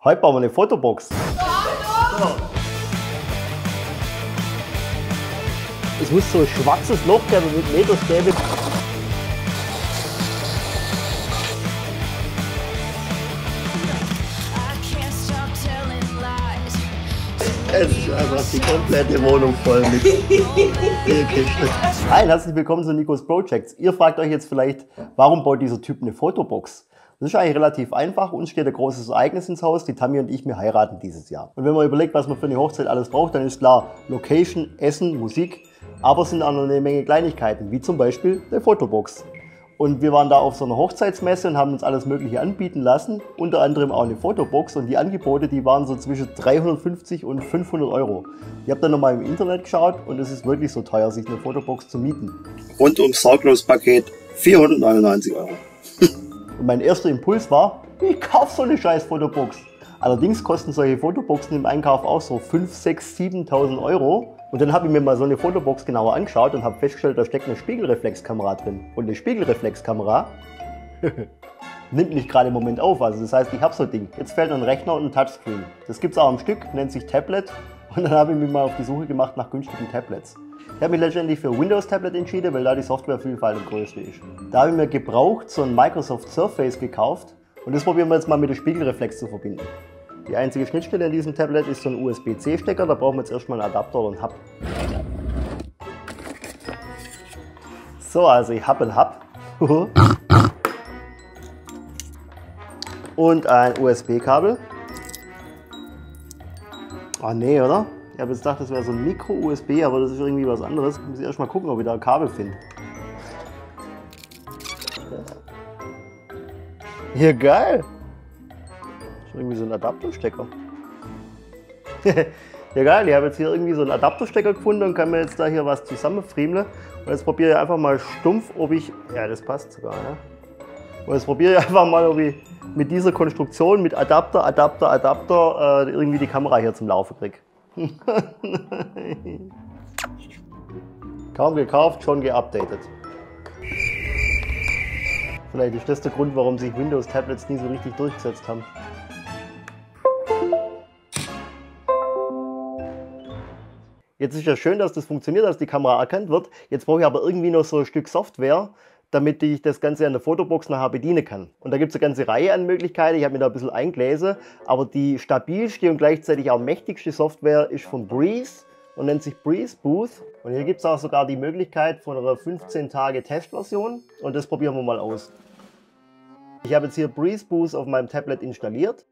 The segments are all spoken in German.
Heute bauen wir eine Fotobox. Es muss so ein schwarzes Loch geben mit Lederstäbe. Es ist einfach die komplette Wohnung voll mit Kisten. Hi, herzlich willkommen zu Nikos Projects. Ihr fragt euch jetzt vielleicht, warum baut dieser Typ eine Fotobox? Das ist eigentlich relativ einfach. Uns steht ein großes Ereignis ins Haus. Die Tammy und ich, wir heiraten dieses Jahr. Und wenn man überlegt, was man für eine Hochzeit alles braucht, dann ist klar, Location, Essen, Musik. Aber es sind auch noch eine Menge Kleinigkeiten, wie zum Beispiel eine Fotobox. Und wir waren da auf so einer Hochzeitsmesse und haben uns alles Mögliche anbieten lassen, unter anderem auch eine Fotobox. Und die Angebote, die waren so zwischen 350 und 500 Euro. Ich habe dann nochmal im Internet geschaut und es ist wirklich so teuer, sich eine Fotobox zu mieten. Rundum sorglos Paket 499 Euro. Und mein erster Impuls war, ich kaufe so eine scheiß Fotobox. Allerdings kosten solche Fotoboxen im Einkauf auch so 5.000, 6.000, 7.000 Euro. Und dann habe ich mir mal so eine Fotobox genauer angeschaut und habe festgestellt, da steckt eine Spiegelreflexkamera drin. Und eine Spiegelreflexkamera nimmt mich gerade im Moment auf. Also das heißt, ich habe so ein Ding. Jetzt fehlt noch ein Rechner und ein Touchscreen. Das gibt es auch am Stück, nennt sich Tablet. Und dann habe ich mich mal auf die Suche gemacht nach günstigen Tablets. Ich habe mich letztendlich für Windows Tablet entschieden, weil da die Softwarevielfalt am größten ist. Da habe ich mir gebraucht so ein Microsoft Surface gekauft und das probieren wir jetzt mal mit dem Spiegelreflex zu verbinden. Die einzige Schnittstelle in diesem Tablet ist so ein USB-C-Stecker, da brauchen wir jetzt erstmal einen Adapter oder einen Hub. So, also ich habe einen Hub und ein USB-Kabel. Ah nee, oder? Ich habe jetzt gedacht, das wäre so ein Micro-USB, aber das ist irgendwie was anderes. Ich muss erst mal gucken, ob ich da ein Kabel finde. Hier, geil! Das ist irgendwie so ein Adapterstecker. Ja geil, ich habe jetzt hier irgendwie so einen Adapterstecker gefunden und kann mir jetzt da hier was zusammenfriemeln. Und jetzt probiere ich einfach mal stumpf, ob ich... Ja, das passt sogar, ne? Und jetzt probiere ich einfach mal, ob ich mit dieser Konstruktion, mit Adapter, irgendwie die Kamera hier zum Laufen kriege. Kaum gekauft, schon geupdatet. Vielleicht ist das der Grund, warum sich Windows-Tablets nie so richtig durchgesetzt haben. Jetzt ist ja schön, dass das funktioniert, dass die Kamera erkannt wird. Jetzt brauche ich aber irgendwie noch so ein Stück Software, damit ich das Ganze an der Fotobox nachher bedienen kann. Und da gibt es eine ganze Reihe an Möglichkeiten. Ich habe mir da ein bisschen eingelesen. Aber die stabilste und gleichzeitig auch mächtigste Software ist von Breeze und nennt sich Breeze Booth. Und hier gibt es auch sogar die Möglichkeit von einer 15-Tage-Testversion. Und das probieren wir mal aus. Ich habe jetzt hier Breeze Booth auf meinem Tablet installiert.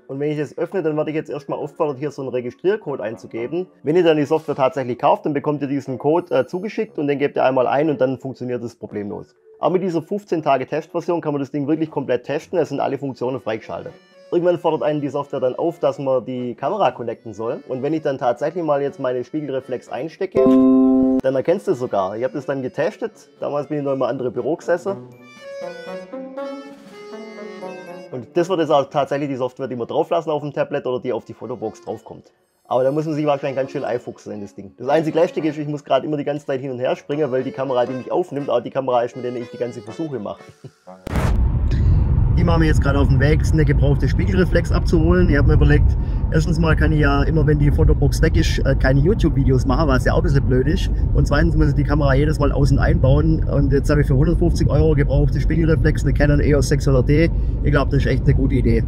Und wenn ich das öffne, dann werde ich jetzt erstmal aufgefordert, hier so einen Registriercode einzugeben. Wenn ihr dann die Software tatsächlich kauft, dann bekommt ihr diesen Code zugeschickt und den gebt ihr einmal ein und dann funktioniert das problemlos. Aber mit dieser 15-Tage-Testversion kann man das Ding wirklich komplett testen, es sind alle Funktionen freigeschaltet. Irgendwann fordert einen die Software dann auf, dass man die Kamera connecten soll. Und wenn ich dann tatsächlich mal jetzt meine Spiegelreflex einstecke, dann erkennst du es sogar. Ich habe das dann getestet, damals bin ich noch in einem anderen Büro gesessen. Und das wird jetzt auch tatsächlich die Software, die wir drauflassen auf dem Tablet oder die auf die Fotobox draufkommt. Aber da muss man sich wahrscheinlich ganz schön einfuchsen in das Ding. Das einzige Lästige ist, ich muss gerade immer die ganze Zeit hin und her springen, weil die Kamera, die mich aufnimmt, auch die Kamera ist, mit der ich die ganzen Versuche mache. Die machen wir jetzt gerade auf dem Weg, eine gebrauchte Spiegelreflex abzuholen. Ich habe mir überlegt, erstens mal kann ich ja immer, wenn die Fotobox weg ist, keine YouTube-Videos machen, was ja auch ein bisschen blöd ist. Und zweitens muss ich die Kamera jedes Mal außen einbauen. Und jetzt habe ich für 150 Euro gebrauchte Spiegelreflex eine Canon EOS 600D. Ich glaube, das ist echt eine gute Idee.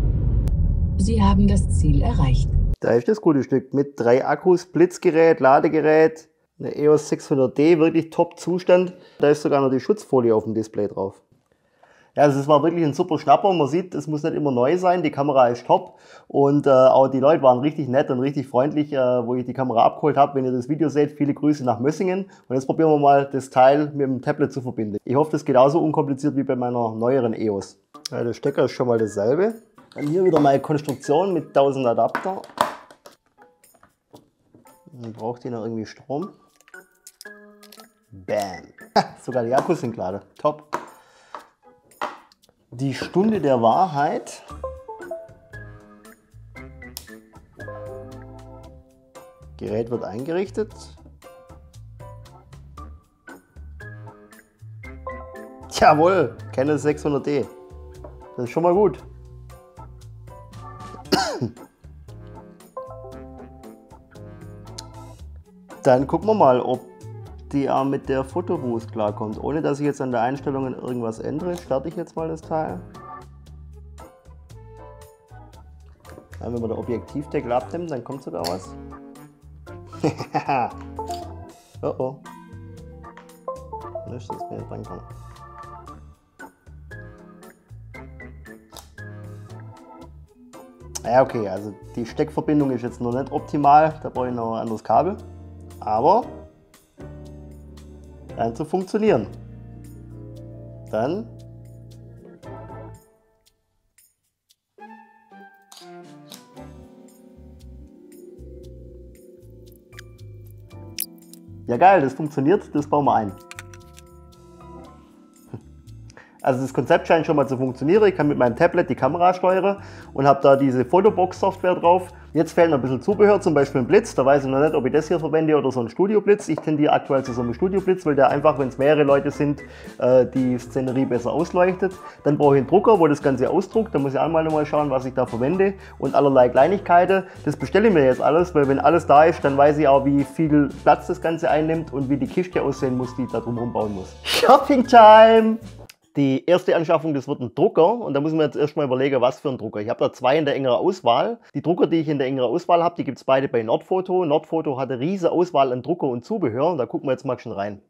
Sie haben das Ziel erreicht. Da ist das gute Stück mit 3 Akkus, Blitzgerät, Ladegerät, eine EOS 600D, wirklich Top-Zustand. Da ist sogar noch die Schutzfolie auf dem Display drauf. Ja, also es war wirklich ein super Schnapper. Man sieht, es muss nicht immer neu sein, die Kamera ist top und auch die Leute waren richtig nett und richtig freundlich, wo ich die Kamera abgeholt habe. Wenn ihr das Video seht, viele Grüße nach Mössingen und jetzt probieren wir mal das Teil mit dem Tablet zu verbinden. Ich hoffe, das geht genauso unkompliziert wie bei meiner neueren EOS. Ja, der Stecker ist schon mal dasselbe. Dann hier wieder meine Konstruktion mit 1000 Adapter. Dann braucht ihr noch irgendwie Strom. Bam! Sogar die Akkus sind geladen. Top! Die Stunde der Wahrheit. Gerät wird eingerichtet. Jawohl, Canon 600D. Das ist schon mal gut. Dann gucken wir mal, ob die mit der Fotoboost klarkommt. Ohne dass ich jetzt an der Einstellungen irgendwas ändere, starte ich jetzt mal das Teil. Wenn man den Objektivdeckel abnimmt, dann kommt sogar was. Oh oh. Nicht, dass wir hier dran kommen. Ja, okay, also die Steckverbindung ist jetzt noch nicht optimal. Da brauche ich noch ein anderes Kabel. Aber scheint zu funktionieren. Dann ja geil, das funktioniert, das bauen wir ein. Also das Konzept scheint schon mal zu funktionieren. Ich kann mit meinem Tablet die Kamera steuern und habe da diese Photobox-Software drauf. Jetzt fehlt noch ein bisschen Zubehör, zum Beispiel ein Blitz. Da weiß ich noch nicht, ob ich das hier verwende oder so einen Studioblitz. Ich tendiere aktuell zu so einem Studioblitz, weil der einfach, wenn es mehrere Leute sind, die Szenerie besser ausleuchtet. Dann brauche ich einen Drucker, wo das Ganze ausdruckt. Da muss ich einmal nochmal schauen, was ich da verwende. Und allerlei Kleinigkeiten. Das bestelle ich mir jetzt alles, weil wenn alles da ist, dann weiß ich auch, wie viel Platz das Ganze einnimmt und wie die Kiste aussehen muss, die ich da drumherum bauen muss. Shopping Time! Die erste Anschaffung, das wird ein Drucker und da muss man jetzt erstmal überlegen, was für ein Drucker. Ich habe da zwei in der engeren Auswahl. Die Drucker, die ich in der engeren Auswahl habe, die gibt es beide bei Nordfoto. Nordfoto hat eine riesige Auswahl an Drucker und Zubehör. Da gucken wir jetzt mal schon rein.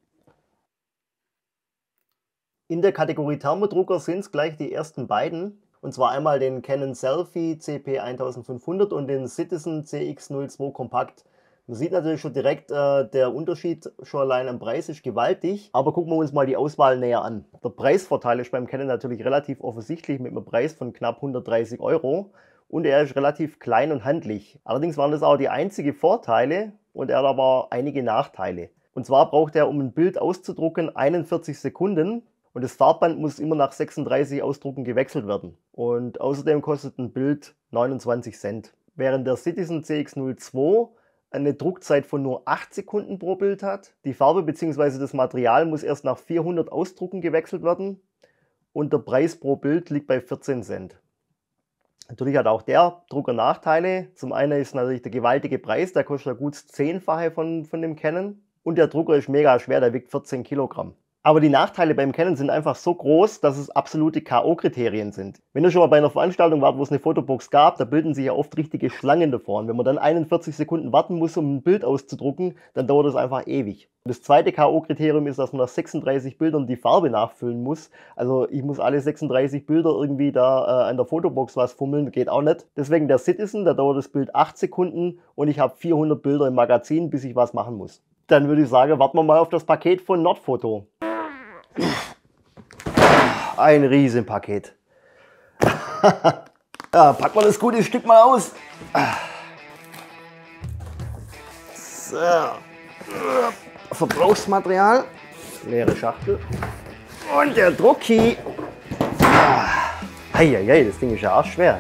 In der Kategorie Thermodrucker sind es gleich die ersten beiden. Und zwar einmal den Canon Selphy CP1500 und den Citizen CX02 Kompakt. Man sieht natürlich schon direkt, der Unterschied schon allein am Preis ist gewaltig. Aber gucken wir uns mal die Auswahl näher an. Der Preisvorteil ist beim Canon natürlich relativ offensichtlich mit einem Preis von knapp 130 €. Und er ist relativ klein und handlich. Allerdings waren das auch die einzigen Vorteile und er hat aber einige Nachteile. Und zwar braucht er, um ein Bild auszudrucken, 41 Sekunden. Und das Farbband muss immer nach 36 Ausdrucken gewechselt werden. Und außerdem kostet ein Bild 29 Cent. Während der Citizen CX02 eine Druckzeit von nur 8 Sekunden pro Bild hat. Die Farbe bzw. das Material muss erst nach 400 Ausdrucken gewechselt werden und der Preis pro Bild liegt bei 14 Cent. Natürlich hat auch der Drucker Nachteile. Zum einen ist natürlich der gewaltige Preis, der kostet ja gut das 10-fache von dem Canon und der Drucker ist mega schwer, der wiegt 14 Kilogramm. Aber die Nachteile beim Canon sind einfach so groß, dass es absolute K.O.-Kriterien sind. Wenn ihr schon mal bei einer Veranstaltung wart, wo es eine Fotobox gab, da bilden sich ja oft richtige Schlangen davor. Und wenn man dann 41 Sekunden warten muss, um ein Bild auszudrucken, dann dauert das einfach ewig. Das zweite K.O.-Kriterium ist, dass man nach 36 Bildern die Farbe nachfüllen muss. Also ich muss alle 36 Bilder irgendwie da an der Fotobox was fummeln, geht auch nicht. Deswegen der Citizen, da dauert das Bild 8 Sekunden und ich habe 400 Bilder im Magazin, bis ich was machen muss. Dann würde ich sagen, warten wir mal auf das Paket von Nordfoto. Ein Riesenpaket. Ja, packen wir das gute Stück mal aus. So. Verbrauchsmaterial. Leere Schachtel. Und der Drucki. Heieiei, das Ding ist ja arschschwer.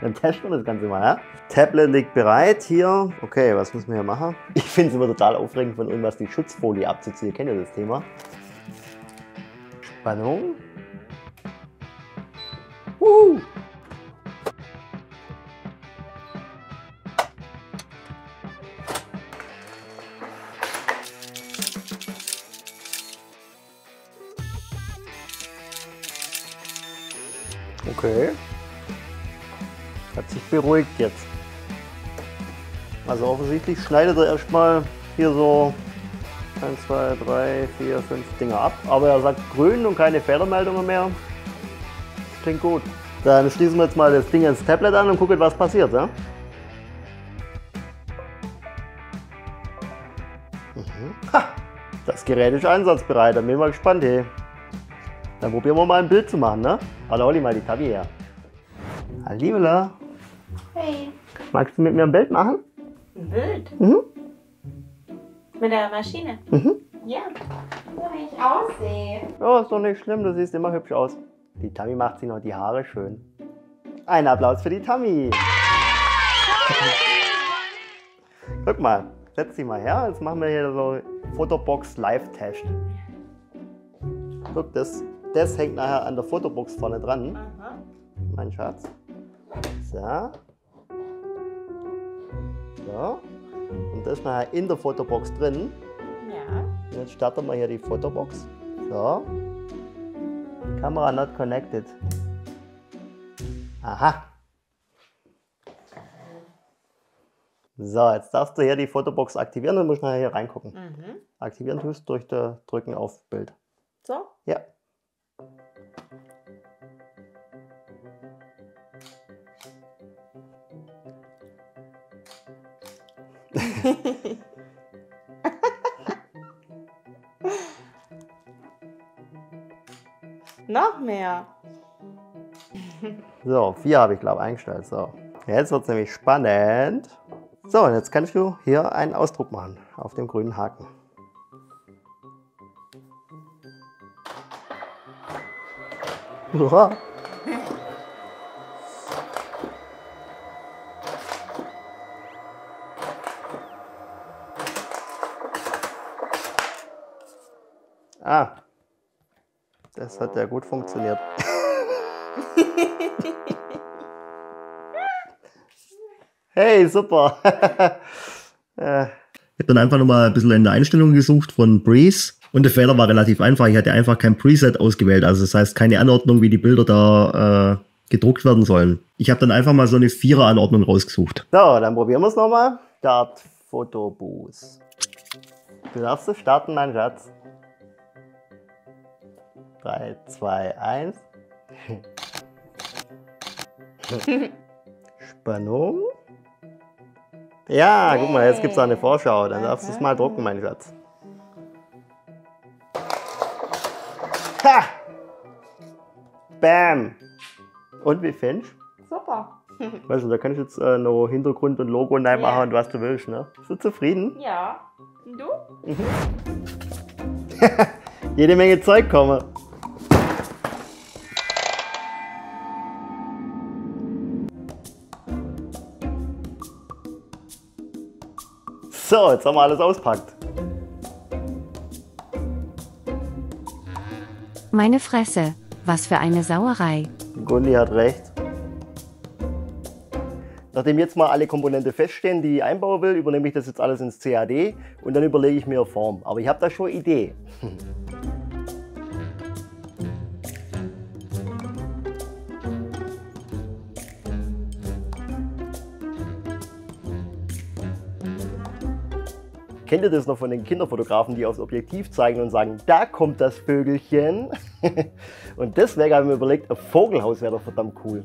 Dann testen wir das Ganze mal, ja? Tablet liegt bereit hier. Okay, was müssen wir hier machen? Ich finde es immer total aufregend, von irgendwas die Schutzfolie abzuziehen. Kennt ihr das Thema? Spannung. Okay. Hat sich beruhigt jetzt. Also offensichtlich schneidet er erstmal hier so 1, 2, 3, 4, 5 Dinger ab. Aber er sagt grün und keine Fehlermeldungen mehr. Klingt gut. Dann schließen wir jetzt mal das Ding ins Tablet an und gucken, was passiert. Ja? Ha, das Gerät ist einsatzbereit. Dann bin ich mal gespannt. Hey. Dann probieren wir mal ein Bild zu machen. Ne? Hallo, hol mal die Tabi her. Hallihallo. Hey. Magst du mit mir ein Bild machen? Ein Bild? Mhm. Mit der Maschine? Mhm. Ja. So wie ich aussehe. Oh, ist doch nicht schlimm, du siehst immer hübsch aus. Die Tammy macht sich noch die Haare schön. Ein Applaus für die Tammy. Guck mal, setz dich mal her. Jetzt machen wir hier so Fotobox Live-Test. Guck, das hängt nachher an der Fotobox vorne dran. Aha. Mein Schatz. So. So. Und das ist nachher in der Fotobox drin. Ja. Und jetzt starten wir hier die Fotobox. So. Kamera not connected. Aha. So, jetzt darfst du hier die Fotobox aktivieren und musst nachher hier reingucken. Mhm. Aktivieren tust du durch das Drücken auf Bild. So? Ja. Noch mehr. So, 4 habe ich glaube eingestellt. So. Jetzt wird es nämlich spannend. So, und jetzt kannst du hier einen Ausdruck machen auf dem grünen Haken. Uah. Ah, das hat ja gut funktioniert. Hey, super. Ich habe dann einfach nochmal ein bisschen in der Einstellung gesucht von Breeze. Und der Fehler war relativ einfach. Ich hatte einfach kein Preset ausgewählt. Also das heißt keine Anordnung, wie die Bilder da gedruckt werden sollen. Ich habe dann einfach mal so eine 4er-Anordnung rausgesucht. So, dann probieren wir es nochmal. Start Fotobooth. Du darfst es starten, mein Schatz. 3, 2, 1. Spannung. Ja, guck mal, jetzt gibt es eine Vorschau. Dann darfst du es mal drucken, mein Schatz. Ha! Bam! Und wie findest du? Super. Weißt du, da kann ich jetzt noch Hintergrund und Logo reinmachen und was du willst, ne? Bist du zufrieden? Ja. Und du? Jede Menge Zeug kommen. So, jetzt haben wir alles auspackt. Meine Fresse, was für eine Sauerei. Gundi hat recht. Nachdem jetzt mal alle Komponenten feststehen, die ich einbauen will, übernehme ich das jetzt alles ins CAD und dann überlege ich mir eine Form. Aber ich habe da schon eine Idee. Kennt ihr das noch von den Kinderfotografen, die aufs Objektiv zeigen und sagen, da kommt das Vögelchen? Und deswegen habe ich mir überlegt, ein Vogelhaus wäre doch verdammt cool.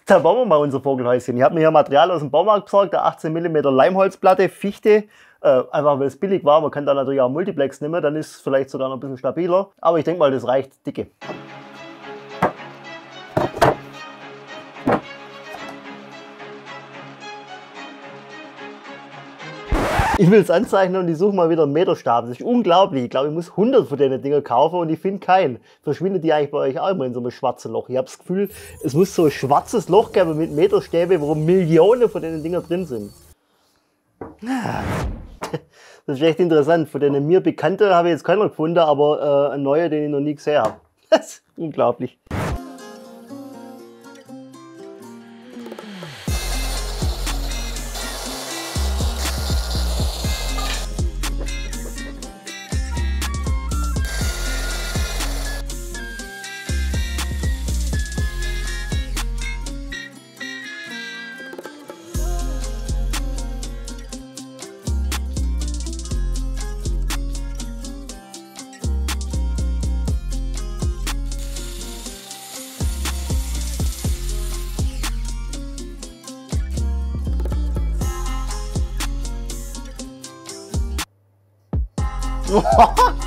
Da bauen wir mal unser Vogelhäuschen. Ich habe mir hier Material aus dem Baumarkt besorgt, eine 18 mm Leimholzplatte, Fichte. Einfach weil es billig war, man kann da natürlich auch Multiplex nehmen, dann ist es vielleicht sogar noch ein bisschen stabiler. Aber ich denke mal, das reicht dicke. Ich will es anzeichnen und ich suche mal wieder einen Meterstab. Das ist unglaublich. Ich glaube, ich muss 100 von den Dingen kaufen und ich finde keinen. Verschwindet die eigentlich bei euch auch immer in so einem schwarzen Loch? Ich habe das Gefühl, es muss so ein schwarzes Loch geben mit Meterstäbe, wo Millionen von den Dingen drin sind. Das ist echt interessant. Von denen mir Bekannten habe ich jetzt keiner gefunden, aber einen neuen, den ich noch nie gesehen habe. Das ist unglaublich.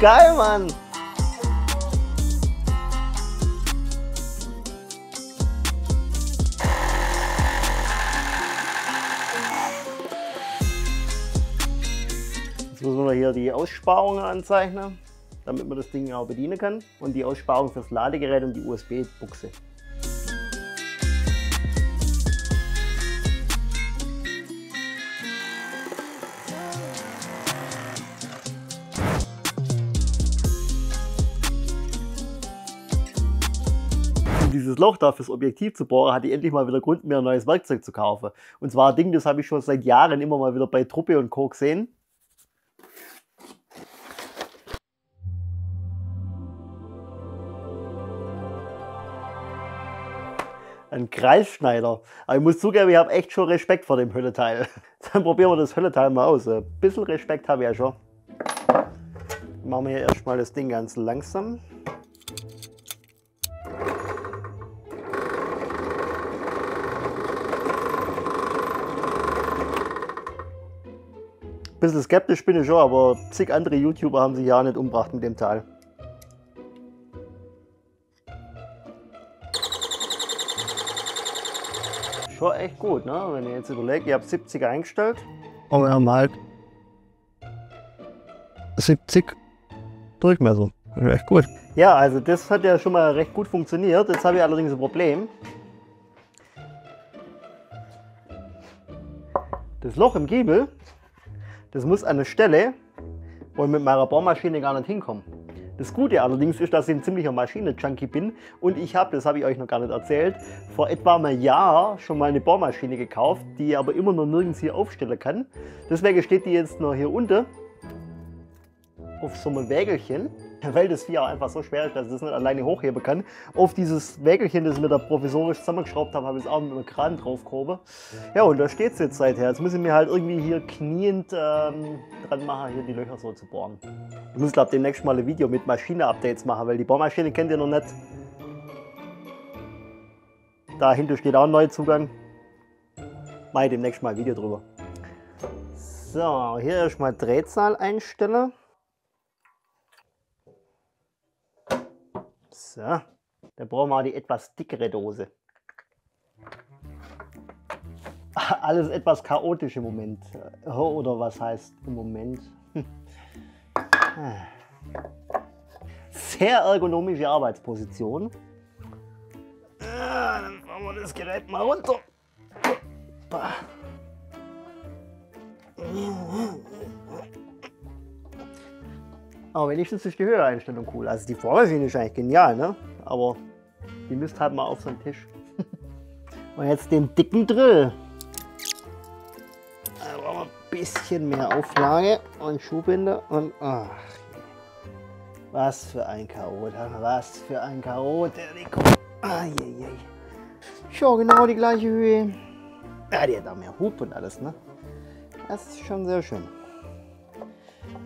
Geil, Mann! hier die Aussparungen anzeichnen, damit man das Ding auch bedienen kann. Und die Aussparung fürs Ladegerät und die USB-Buchse. Dieses Loch da fürs Objektiv zu bohren, hatte ich endlich mal wieder Grund, mir ein neues Werkzeug zu kaufen. Und zwar ein Ding, das habe ich schon seit Jahren immer mal wieder bei Truppe und Co. gesehen. Ein Kreisschneider. Aber ich muss zugeben, ich habe echt schon Respekt vor dem Höllenteil. Dann probieren wir das Höllenteil mal aus. Ein bisschen Respekt habe ich ja schon. Machen wir hier erstmal das Ding ganz langsam. Ein bisschen skeptisch bin ich schon, aber zig andere YouTuber haben sich ja nicht umgebracht mit dem Teil. Schon echt gut, ne? Wenn ihr jetzt überlegt, ihr habt 70 eingestellt. Und wir haben halt 70 Durchmesser. Das ist echt gut. Ja, also das hat ja schon mal recht gut funktioniert. Jetzt habe ich allerdings ein Problem. Das Loch im Giebel, das muss an eine Stelle, wo ich mit meiner Bohrmaschine gar nicht hinkomme. Das Gute allerdings ist, dass ich ein ziemlicher Maschine-Junkie bin und ich habe, das habe ich euch noch gar nicht erzählt, vor etwa einem Jahr schon mal eine Bohrmaschine gekauft, die ich aber immer noch nirgends hier aufstellen kann. Deswegen steht die jetzt noch hier unten auf so einem Wägelchen, weil das Vieh auch einfach so schwer ist, dass ich das nicht alleine hochheben kann. Auf dieses Wägelchen, das ich mir da provisorisch zusammengeschraubt habe, habe ich es auch mit einem Kran draufgehoben. Ja, und da steht es jetzt seither. Jetzt muss ich mir halt irgendwie hier kniend dran machen, hier die Löcher so zu bohren. Ich muss, glaube ich, demnächst mal ein Video mit Maschine-Updates machen, weil die Bohrmaschine kennt ihr noch nicht. Dahinter steht auch ein Neuzugang. Mache ich demnächst mal ein Video drüber. So, hier erstmal Drehzahl einstellen. So, dann brauchen wir die etwas dickere Dose. Alles etwas chaotisch im Moment. Oder was heißt im Moment? Sehr ergonomische Arbeitsposition. Dann fahren wir das Gerät mal runter. Aber wenigstens ist die Höheeinstellung cool. Also die Bohrmaschine ist eigentlich genial, ne? Aber die müsst halt mal auf so einen Tisch. Und jetzt den dicken Drill. Da brauchen wir ein bisschen mehr Auflage und Schuhbinde und ach, was für ein Chaot, was für ein Chaot. Schon genau die gleiche Höhe. Ja, die hat auch mehr Hub und alles, ne? Das ist schon sehr schön.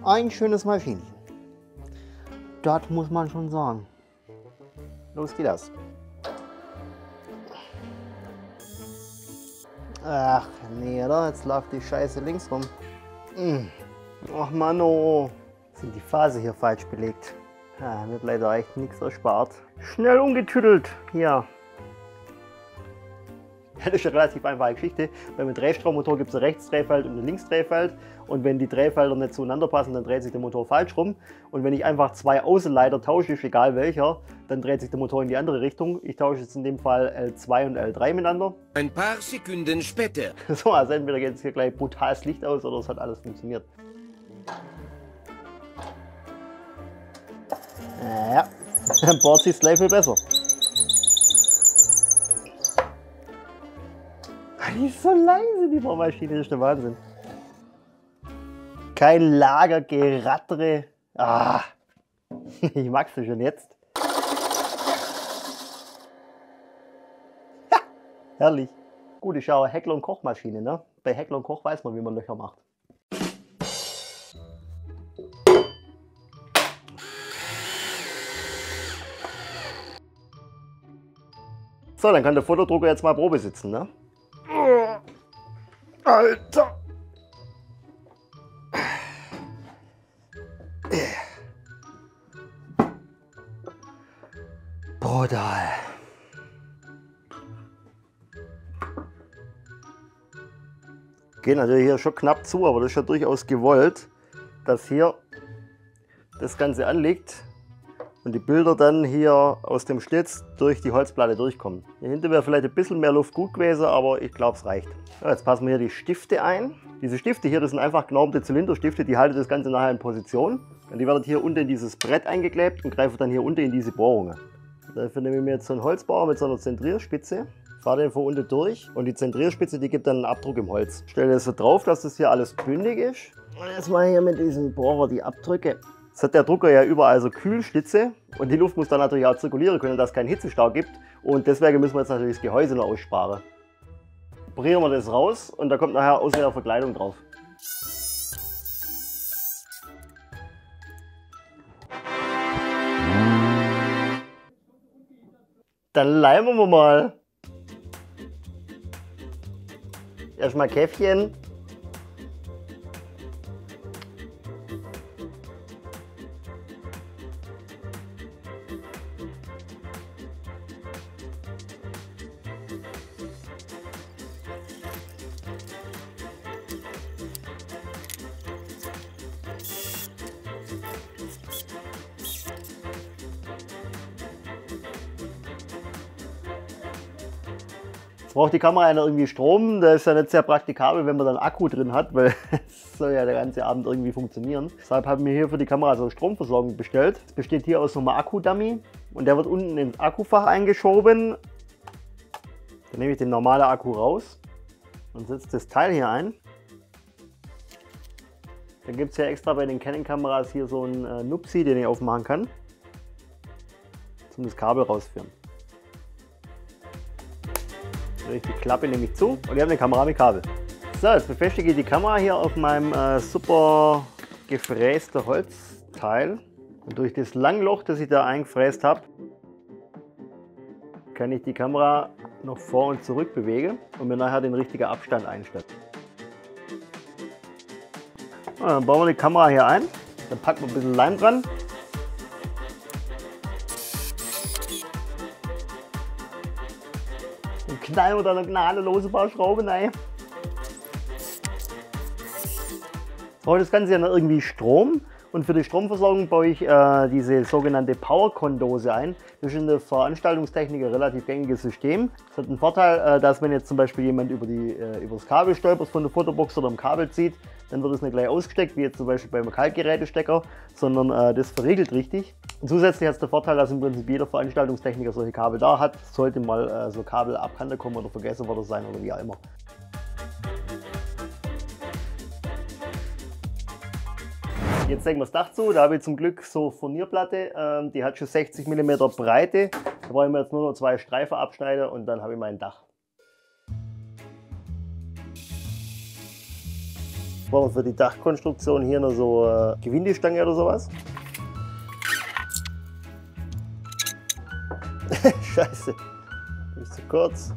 Ein schönes Maschinchen. Das muss man schon sagen. Los geht das. Ach nee, oder? Jetzt läuft die Scheiße links rum. Ach Mann, oh. Sind die Phase hier falsch belegt. Ja, mir bleibt da echt nichts erspart. Schnell umgetüdelt. Ja. Das ist eine relativ einfache Geschichte. Beim Drehstrommotor gibt es ein Rechtsdrehfeld und ein Linksdrehfeld. Und wenn die Drehfelder nicht zueinander passen, dann dreht sich der Motor falsch rum. Und wenn ich einfach zwei Außenleiter tausche, ist egal welcher, dann dreht sich der Motor in die andere Richtung. Ich tausche jetzt in dem Fall L2 und L3 miteinander. Ein paar Sekunden später. So, also entweder geht es hier gleich brutal das Licht aus oder es hat alles funktioniert. Ja, dann bohrt sich gleich viel besser. Die ist so leise, die Bohrmaschine, das ist der Wahnsinn. Kein Lagergerattere. Ah, ich mag sie schon jetzt. Ja, herrlich. Gut, ich schaue Heckler und Kochmaschine, ne? Bei Heckler und Koch weiß man, wie man Löcher macht. So, dann kann der Fotodrucker jetzt mal Probe sitzen, ne? Alter! Brutal. Geht natürlich hier schon knapp zu, aber das ist ja durchaus gewollt. dass hier das Ganze anliegt und die Bilder dann hier aus dem Schlitz durch die Holzplatte durchkommen. Hier hinten wäre vielleicht ein bisschen mehr Luft gut gewesen, aber ich glaube, es reicht. Ja, jetzt passen wir hier die Stifte ein. Diese Stifte hier, das sind einfach genormte Zylinderstifte, die halten das Ganze nachher in Position. Und die werden hier unten in dieses Brett eingeklebt und greifen dann hier unten in diese Bohrungen. Dafür nehme ich mir jetzt so einen Holzbauer mit so einer Zentrierspitze, fahre den von unten durch und die Zentrierspitze, die gibt dann einen Abdruck im Holz. Stelle das so drauf, dass das hier alles bündig ist. Und jetzt mal hier mit diesem Bohrer die Abdrücke. Jetzt hat der Drucker ja überall so Kühlschlitze und die Luft muss dann natürlich auch zirkulieren können, dass es keinen Hitzestau gibt. Und deswegen müssen wir jetzt natürlich das Gehäuse noch aussparen. Operieren wir das raus und da kommt nachher außen eine Verkleidung drauf. Dann leimen wir mal. Erstmal Käffchen. Jetzt braucht die Kamera ja irgendwie Strom, das ist ja nicht sehr praktikabel, wenn man dann Akku drin hat, weil es soll ja der ganze Abend irgendwie funktionieren. Deshalb haben wir hier für die Kamera so Stromversorgung bestellt. Es besteht hier aus so einem Akku-Dummy und der wird unten ins Akkufach eingeschoben. Dann nehme ich den normalen Akku raus und setze das Teil hier ein. Dann gibt es ja extra bei den Canon-Kameras hier so einen Nupsi, den ich aufmachen kann, zum das Kabel rausführen. Die Klappe nehme ich zu und ich habe eine Kamera mit Kabel. So, jetzt befestige ich die Kamera hier auf meinem super gefrästen Holzteil. Und durch das Langloch, das ich da eingefräst habe, kann ich die Kamera noch vor und zurück bewegen und mir nachher den richtigen Abstand einstellen. Dann bauen wir die Kamera hier ein, dann packen wir ein bisschen Leim dran. Und knallen wir da eine gnadenlose paar Schrauben rein. Jetzt brauche ich das Ganze ja noch irgendwie Strom. Und für die Stromversorgung baue ich diese sogenannte Power-Con-Dose ein. Das ist in der Veranstaltungstechnik ein relativ gängiges System. Das hat den Vorteil, dass wenn jetzt zum Beispiel jemand über das Kabel stolpert von der Fotobox oder am Kabel zieht, dann wird es nicht gleich ausgesteckt, wie jetzt zum Beispiel beim Kaltgerätestecker, sondern das verriegelt richtig. Und zusätzlich hat es den Vorteil, dass im Prinzip jeder Veranstaltungstechniker solche Kabel da hat. Sollte mal so Kabel abhanden kommen oder vergessen worden sein oder wie auch immer. Jetzt legen wir das Dach zu, da habe ich zum Glück so Furnierplatte, die hat schon 60 mm Breite. Da brauche ich mir jetzt nur noch 2 Streifen abschneiden und dann habe ich mein Dach. Jetzt brauchen wir für die Dachkonstruktion hier noch so Gewindestange oder sowas. Scheiße, die ist zu kurz.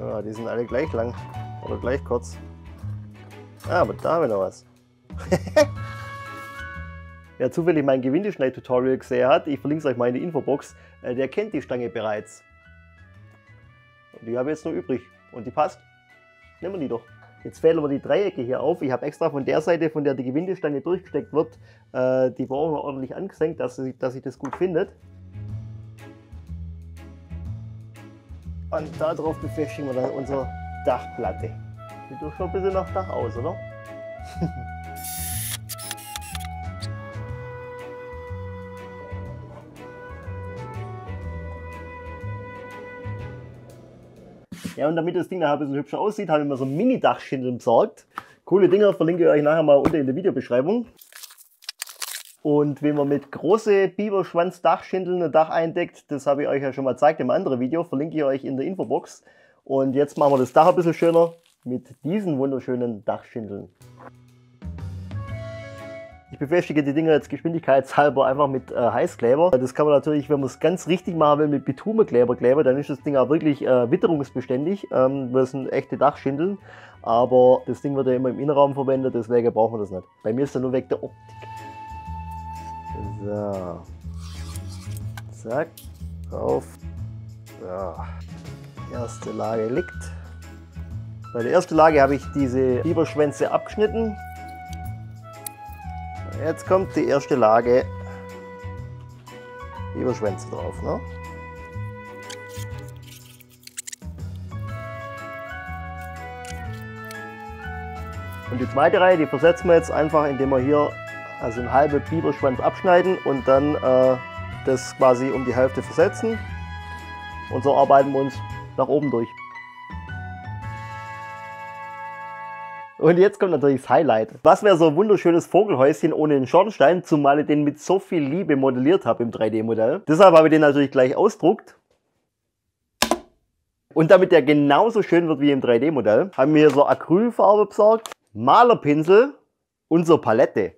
Ja, die sind alle gleich lang oder gleich kurz. Ah, aber da haben wir noch was. Wer zufällig mein Gewindeschneid-Tutorial gesehen hat, ich verlinke es euch mal in die Infobox, der kennt die Stange bereits. Und die habe ich jetzt noch übrig. Und die passt. Nehmen wir die doch. Jetzt fädeln wir die Dreiecke hier auf. Ich habe extra von der Seite, von der die Gewindestange durchgesteckt wird, die brauchen wir ordentlich angesenkt, dass sich das gut findet. Und darauf befestigen wir dann unsere Dachplatte. Sieht doch schon ein bisschen nach Dach aus, oder? Ja, und damit das Ding nachher ein bisschen hübscher aussieht, habe ich mir so ein Mini-Dachschindeln besorgt. Coole Dinger, verlinke ich euch nachher mal unten in der Videobeschreibung. Und wenn man mit große Biberschwanz-Dachschindeln ein Dach eindeckt, das habe ich euch ja schon mal gezeigt im anderen Video, verlinke ich euch in der Infobox. Und jetzt machen wir das Dach ein bisschen schöner mit diesen wunderschönen Dachschindeln. Ich befestige die Dinger jetzt geschwindigkeitshalber einfach mit Heißkleber. Das kann man natürlich, wenn man es ganz richtig machen will, mit Bitumenkleber kleben, dann ist das Ding auch wirklich witterungsbeständig. Das sind echte Dachschindeln, aber das Ding wird ja immer im Innenraum verwendet, deswegen brauchen wir das nicht. Bei mir ist es nur wegen der Optik. So. Zack. Drauf. So. Erste Lage liegt. Bei der ersten Lage habe ich diese Biberschwänze abgeschnitten. Jetzt kommt die erste Lage Biberschwänze drauf. Ne? Und die zweite Reihe, die versetzen wir jetzt einfach, indem wir hier also einen halben Biberschwanz abschneiden und dann das quasi um die Hälfte versetzen. Und so arbeiten wir uns nach oben durch. Und jetzt kommt natürlich das Highlight. Was wäre so ein wunderschönes Vogelhäuschen ohne einen Schornstein, zumal ich den mit so viel Liebe modelliert habe im 3D-Modell. Deshalb habe ich den natürlich gleich ausgedruckt. Und damit der genauso schön wird wie im 3D-Modell, haben wir hier so Acrylfarbe besorgt, Malerpinsel und so Palette.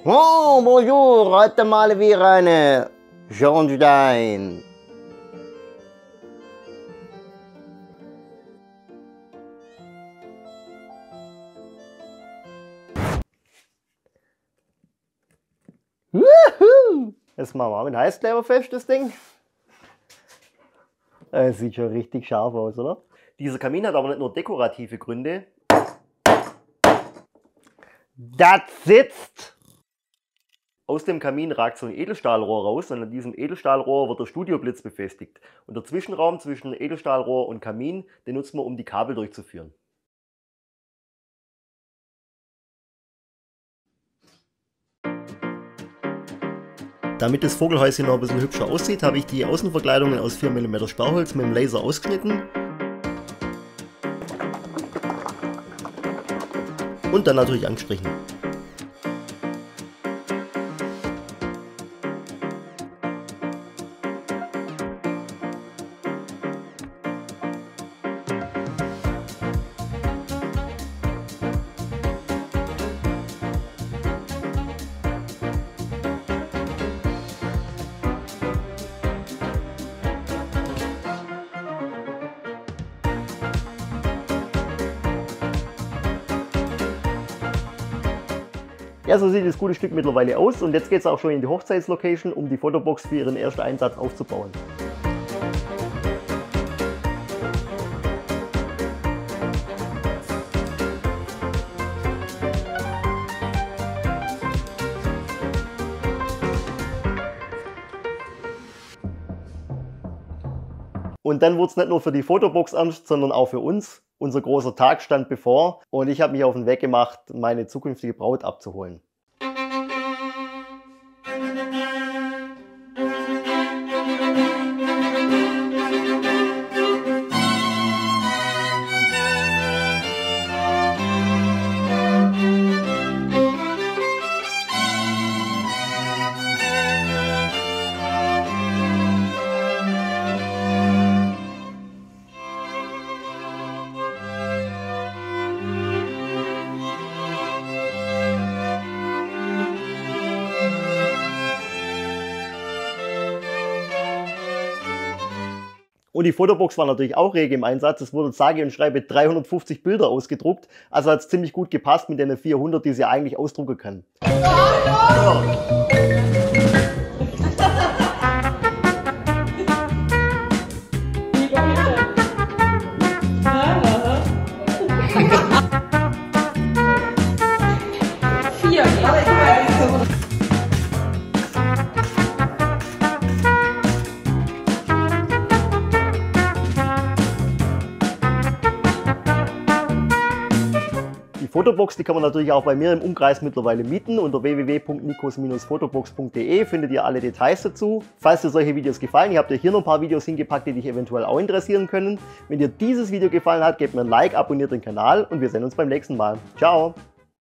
Oh, bonjour, heute male wir eine Schornstein. Woohoo! Jetzt machen wir auch mit Heißkleber fest, das Ding. Das sieht schon richtig scharf aus, oder? Dieser Kamin hat aber nicht nur dekorative Gründe. Das sitzt! Aus dem Kamin ragt so ein Edelstahlrohr raus und an diesem Edelstahlrohr wird der Studioblitz befestigt. Und der Zwischenraum zwischen Edelstahlrohr und Kamin, den nutzen wir, um die Kabel durchzuführen. Damit das Vogelhäuschen noch ein bisschen hübscher aussieht, habe ich die Außenverkleidungen aus 4 mm Sparholz mit dem Laser ausgeschnitten. Und dann natürlich angestrichen. Ja, so sieht das gute Stück mittlerweile aus und jetzt geht es auch schon in die Hochzeitslocation, um die Fotobox für ihren ersten Einsatz aufzubauen. Und dann wurde es nicht nur für die Fotobox ernst, sondern auch für uns. Unser großer Tag stand bevor und ich habe mich auf den Weg gemacht, meine zukünftige Braut abzuholen. Und die Fotobox war natürlich auch rege im Einsatz. Es wurden sage und schreibe 350 Bilder ausgedruckt. Also hat es ziemlich gut gepasst mit den 400, die sie eigentlich ausdrucken kann. Die Fotobox, die kann man natürlich auch bei mir im Umkreis mittlerweile mieten. Unter www.nikos-fotobox.de findet ihr alle Details dazu. Falls dir solche Videos gefallen, ihr habt ja hier noch ein paar Videos hingepackt, die dich eventuell auch interessieren können. Wenn dir dieses Video gefallen hat, gebt mir ein Like, abonniert den Kanal und wir sehen uns beim nächsten Mal. Ciao!